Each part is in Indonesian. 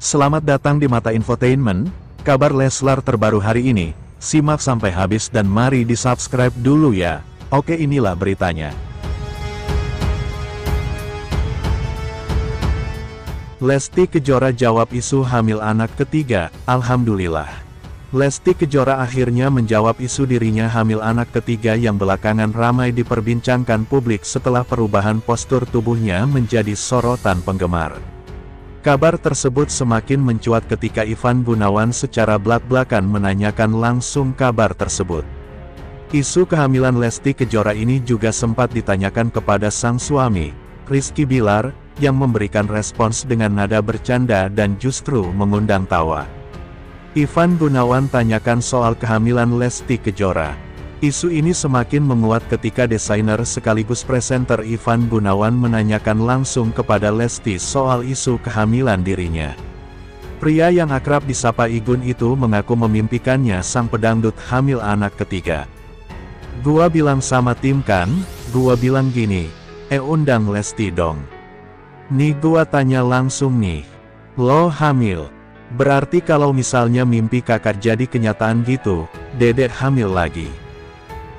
Selamat datang di Mata Infotainment, kabar Leslar terbaru hari ini. Simak sampai habis dan mari di-subscribe dulu ya. Oke, inilah beritanya. Lesti Kejora jawab isu hamil anak ketiga, alhamdulillah. Lesti Kejora akhirnya menjawab isu dirinya hamil anak ketiga yang belakangan ramai diperbincangkan publik setelah perubahan postur tubuhnya menjadi sorotan penggemar. Kabar tersebut semakin mencuat ketika Ivan Gunawan secara blak-blakan menanyakan langsung kabar tersebut. Isu kehamilan Lesti Kejora ini juga sempat ditanyakan kepada sang suami, Rizky Bilar, yang memberikan respons dengan nada bercanda dan justru mengundang tawa. Ivan Gunawan tanyakan soal kehamilan Lesti Kejora. Isu ini semakin menguat ketika desainer sekaligus presenter Ivan Gunawan menanyakan langsung kepada Lesti soal isu kehamilan dirinya. Pria yang akrab disapa Igun itu mengaku memimpikannya sang pedangdut hamil anak ketiga. "Gua bilang sama tim kan, gua bilang gini, undang Lesti dong. Nih gua tanya langsung nih, lo hamil? Berarti kalau misalnya mimpi kakak jadi kenyataan gitu, dedek hamil lagi."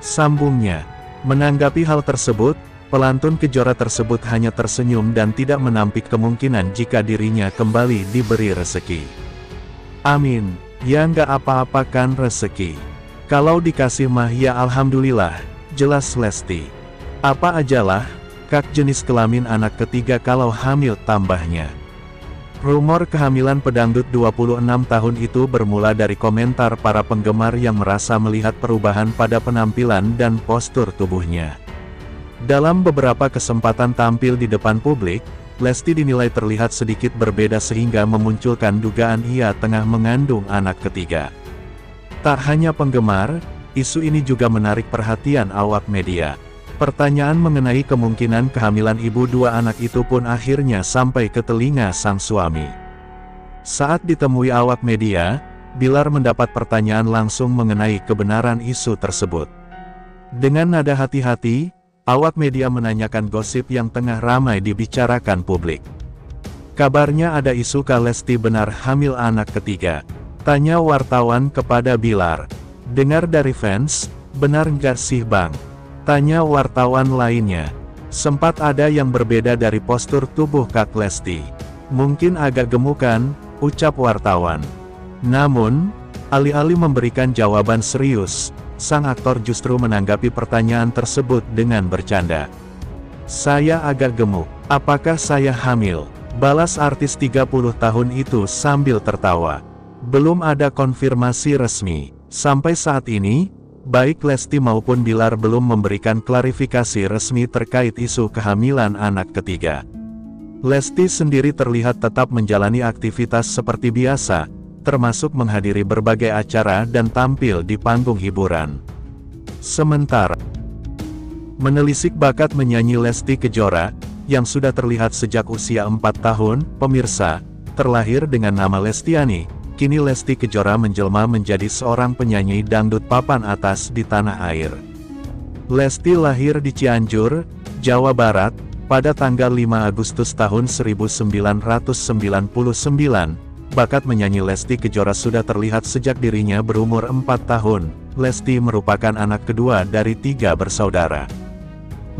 Sambungnya, menanggapi hal tersebut, pelantun Kejora tersebut hanya tersenyum dan tidak menampik kemungkinan jika dirinya kembali diberi rezeki. "Amin, ya nggak apa-apa kan rezeki. Kalau dikasih mah ya alhamdulillah," jelas Lesti. "Apa ajalah, kak jenis kelamin anak ketiga kalau hamil," tambahnya. Rumor kehamilan pedangdut 26 tahun itu bermula dari komentar para penggemar yang merasa melihat perubahan pada penampilan dan postur tubuhnya. Dalam beberapa kesempatan tampil di depan publik, Lesti dinilai terlihat sedikit berbeda sehingga memunculkan dugaan ia tengah mengandung anak ketiga. Tak hanya penggemar, isu ini juga menarik perhatian awak media. Pertanyaan mengenai kemungkinan kehamilan ibu dua anak itu pun akhirnya sampai ke telinga sang suami. Saat ditemui awak media, Bilar mendapat pertanyaan langsung mengenai kebenaran isu tersebut. Dengan nada hati-hati, awak media menanyakan gosip yang tengah ramai dibicarakan publik. "Kabarnya ada isu Kak Lesti benar hamil anak ketiga?" tanya wartawan kepada Bilar. "Dengar dari fans, benar nggak sih bang?" tanya wartawan lainnya. "Sempat ada yang berbeda dari postur tubuh Kak Lesti. Mungkin agak gemukan," ucap wartawan. Namun, alih-alih memberikan jawaban serius, sang aktor justru menanggapi pertanyaan tersebut dengan bercanda. "Saya agak gemuk, apakah saya hamil?" balas artis 30 tahun itu sambil tertawa. Belum ada konfirmasi resmi. Sampai saat ini, baik Lesti maupun Bilar belum memberikan klarifikasi resmi terkait isu kehamilan anak ketiga. Lesti sendiri terlihat tetap menjalani aktivitas seperti biasa, termasuk menghadiri berbagai acara dan tampil di panggung hiburan. Sementara, menelisik bakat menyanyi Lesti Kejora, yang sudah terlihat sejak usia 4 tahun, pemirsa, terlahir dengan nama Lestiani. Kini Lesti Kejora menjelma menjadi seorang penyanyi dangdut papan atas di tanah air. Lesti lahir di Cianjur, Jawa Barat, pada tanggal 5 Agustus tahun 1999. Bakat menyanyi Lesti Kejora sudah terlihat sejak dirinya berumur 4 tahun. Lesti merupakan anak kedua dari 3 bersaudara.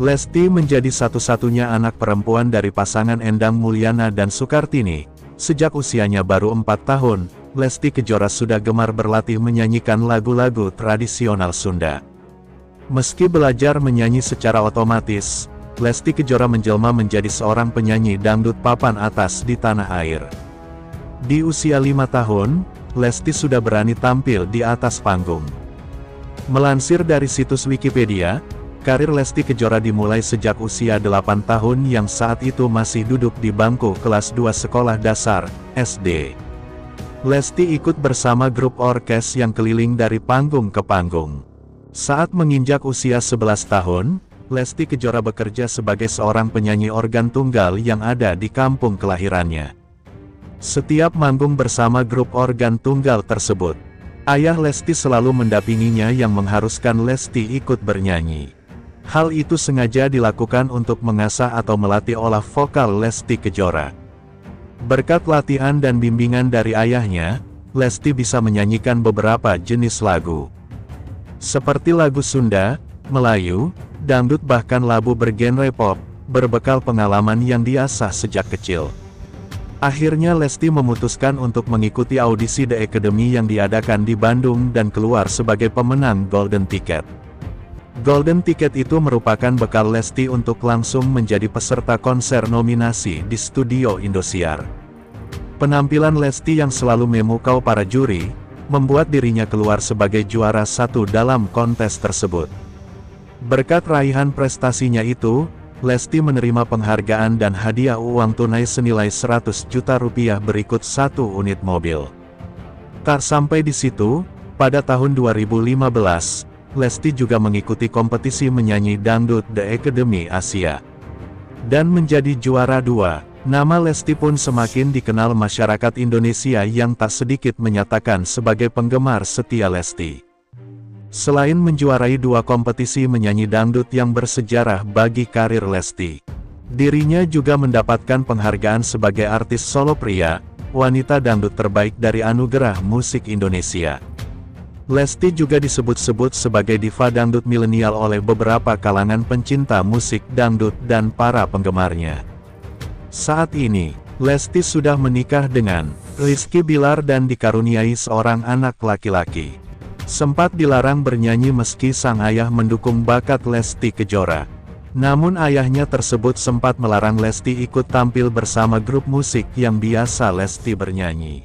Lesti menjadi satu-satunya anak perempuan dari pasangan Endang Mulyana dan Sukartini. Sejak usianya baru 4 tahun, Lesti Kejora sudah gemar berlatih menyanyikan lagu-lagu tradisional Sunda. Meski belajar menyanyi secara otomatis, Lesti Kejora menjelma menjadi seorang penyanyi dangdut papan atas di tanah air. Di usia 5 tahun, Lesti sudah berani tampil di atas panggung. Melansir dari situs Wikipedia, karir Lesti Kejora dimulai sejak usia 8 tahun yang saat itu masih duduk di bangku kelas 2 sekolah dasar, SD. Lesti ikut bersama grup orkes yang keliling dari panggung ke panggung. Saat menginjak usia 11 tahun, Lesti Kejora bekerja sebagai seorang penyanyi organ tunggal yang ada di kampung kelahirannya. Setiap manggung bersama grup organ tunggal tersebut, ayah Lesti selalu mendampinginya yang mengharuskan Lesti ikut bernyanyi. Hal itu sengaja dilakukan untuk mengasah atau melatih olah vokal Lesti Kejora. Berkat latihan dan bimbingan dari ayahnya, Lesti bisa menyanyikan beberapa jenis lagu. Seperti lagu Sunda, Melayu, dangdut bahkan lagu bergenre pop, berbekal pengalaman yang diasah sejak kecil. Akhirnya Lesti memutuskan untuk mengikuti audisi The Academy yang diadakan di Bandung dan keluar sebagai pemenang Golden Ticket. Golden Ticket itu merupakan bekal Lesti untuk langsung menjadi peserta konser nominasi di Studio Indosiar. Penampilan Lesti yang selalu memukau para juri, membuat dirinya keluar sebagai juara satu dalam kontes tersebut. Berkat raihan prestasinya itu, Lesti menerima penghargaan dan hadiah uang tunai senilai 100 juta rupiah berikut 1 unit mobil. Tak sampai di situ, pada tahun 2015, Lesti juga mengikuti kompetisi menyanyi dangdut The Academy Asia. Dan menjadi juara 2, nama Lesti pun semakin dikenal masyarakat Indonesia yang tak sedikit menyatakan sebagai penggemar setia Lesti. Selain menjuarai 2 kompetisi menyanyi dangdut yang bersejarah bagi karir Lesti, dirinya juga mendapatkan penghargaan sebagai artis solo pria, wanita dangdut terbaik dari Anugerah Musik Indonesia. Lesti juga disebut-sebut sebagai diva dangdut milenial oleh beberapa kalangan pencinta musik dangdut dan para penggemarnya. Saat ini, Lesti sudah menikah dengan Rizky Bilar dan dikaruniai seorang anak laki-laki. Sempat dilarang bernyanyi meski sang ayah mendukung bakat Lesti Kejora. Namun ayahnya tersebut sempat melarang Lesti ikut tampil bersama grup musik yang biasa Lesti bernyanyi.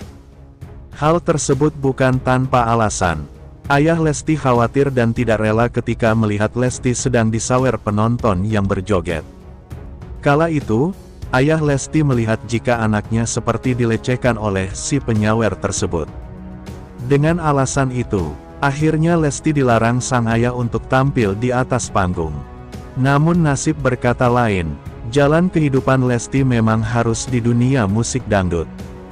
Hal tersebut bukan tanpa alasan. Ayah Lesti khawatir dan tidak rela ketika melihat Lesti sedang disawer penonton yang berjoget. Kala itu, ayah Lesti melihat jika anaknya seperti dilecehkan oleh si penyawer tersebut. Dengan alasan itu, akhirnya Lesti dilarang sang ayah untuk tampil di atas panggung. Namun nasib berkata lain, jalan kehidupan Lesti memang harus di dunia musik dangdut.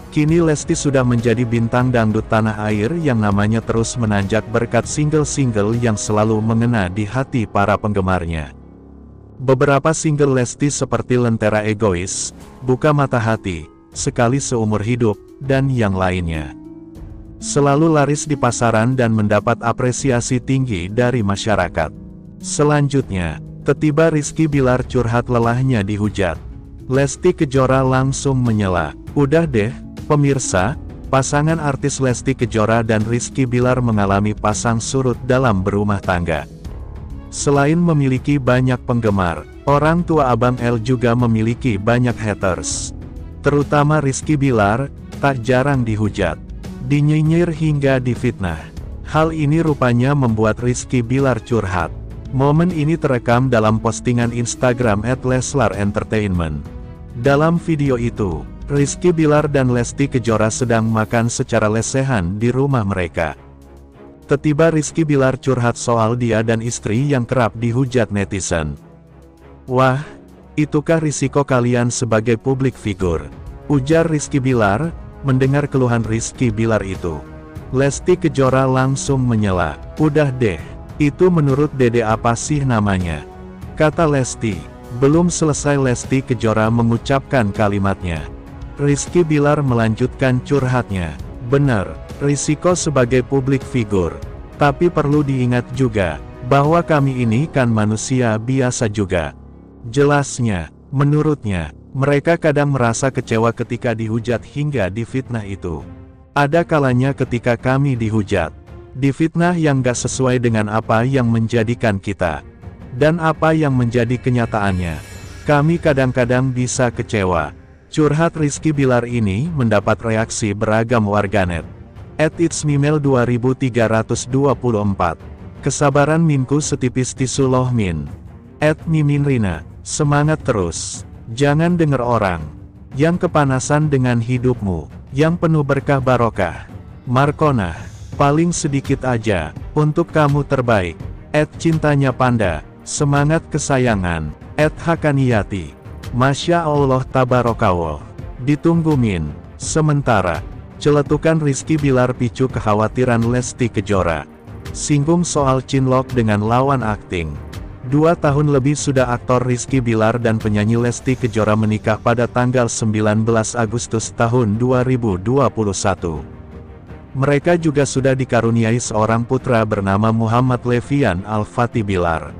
Kini Lesti sudah menjadi bintang dangdut tanah air yang namanya terus menanjak berkat single-single yang selalu mengena di hati para penggemarnya. Beberapa single Lesti seperti Lentera Egois, Buka Mata Hati, Sekali Seumur Hidup, dan yang lainnya selalu laris di pasaran dan mendapat apresiasi tinggi dari masyarakat. Selanjutnya, tiba Rizky Bilar curhat lelahnya dihujat. Lesti Kejora langsung menyela, "Udah deh, pemirsa, pasangan artis Lesti Kejora dan Rizky Bilar mengalami pasang surut dalam berumah tangga. Selain memiliki banyak penggemar, orang tua Abang L juga memiliki banyak haters. Terutama Rizky Bilar, tak jarang dihujat, dinyinyir hingga difitnah. Hal ini rupanya membuat Rizky Bilar curhat. Momen ini terekam dalam postingan Instagram @leslar_entertainment. Dalam video itu, Rizky Bilar dan Lesti Kejora sedang makan secara lesehan di rumah mereka. Tiba Rizky Bilar curhat soal dia dan istri yang kerap dihujat netizen. "Wah, itukah risiko kalian sebagai publik figur?" ujar Rizky Bilar. Mendengar keluhan Rizky Bilar itu, Lesti Kejora langsung menyela, "Udah deh, itu menurut Dede apa sih namanya?" kata Lesti. Belum selesai Lesti Kejora mengucapkan kalimatnya, Rizky Bilar melanjutkan curhatnya, "Bener, risiko sebagai publik figur. Tapi perlu diingat juga, bahwa kami ini kan manusia biasa juga." Jelasnya, menurutnya, mereka kadang merasa kecewa ketika dihujat hingga difitnah itu. Ada kalanya ketika kami dihujat, difitnah yang gak sesuai dengan apa yang menjadikan kita, dan apa yang menjadi kenyataannya. Kami kadang-kadang bisa kecewa. Curhat Rizky Bilar ini mendapat reaksi beragam warganet. @itsmimel2324. Kesabaran minku setipis tisu loh min. @miminrina. Semangat terus. Jangan denger orang yang kepanasan dengan hidupmu, yang penuh berkah barokah. Markona. Paling sedikit aja, untuk kamu terbaik. @cintanya panda. Semangat kesayangan. @hakaniyati. Masya Allah tabarakallah. Ditunggu min. Sementara, celetukan Rizky Bilar picu kekhawatiran Lesti Kejora. Singgung soal cinlok dengan lawan akting. 2 tahun lebih sudah aktor Rizky Bilar dan penyanyi Lesti Kejora menikah pada tanggal 19 Agustus tahun 2021. Mereka juga sudah dikaruniai seorang putra bernama Muhammad Levian Al-Fatih Bilar.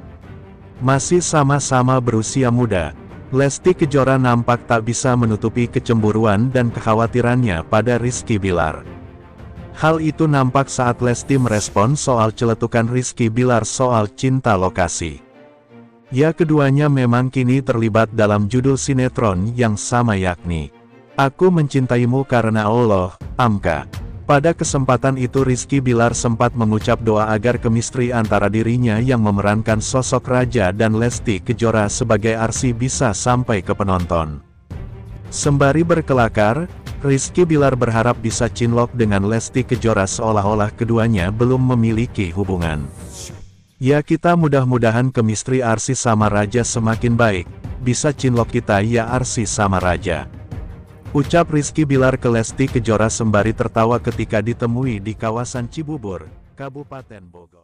Masih sama-sama berusia muda, Lesti Kejora nampak tak bisa menutupi kecemburuan dan kekhawatirannya pada Rizky Bilar. Hal itu nampak saat Lesti merespon soal celetukan Rizky Bilar soal cinta lokasi. Ya, keduanya memang kini terlibat dalam judul sinetron yang sama yakni Aku Mencintaimu Karena Allah, Amka. Pada kesempatan itu Rizky Bilar sempat mengucap doa agar kemistri antara dirinya yang memerankan sosok Raja dan Lesti Kejora sebagai Arsi bisa sampai ke penonton. Sembari berkelakar, Rizky Bilar berharap bisa cinlok dengan Lesti Kejora seolah-olah keduanya belum memiliki hubungan. Ya, kita mudah-mudahan kemistri Arsi sama Raja semakin baik, bisa cinlok kita ya Arsi sama Raja. Ucap Rizky Bilar ke Lesti Kejora sembari tertawa ketika ditemui di kawasan Cibubur, Kabupaten Bogor.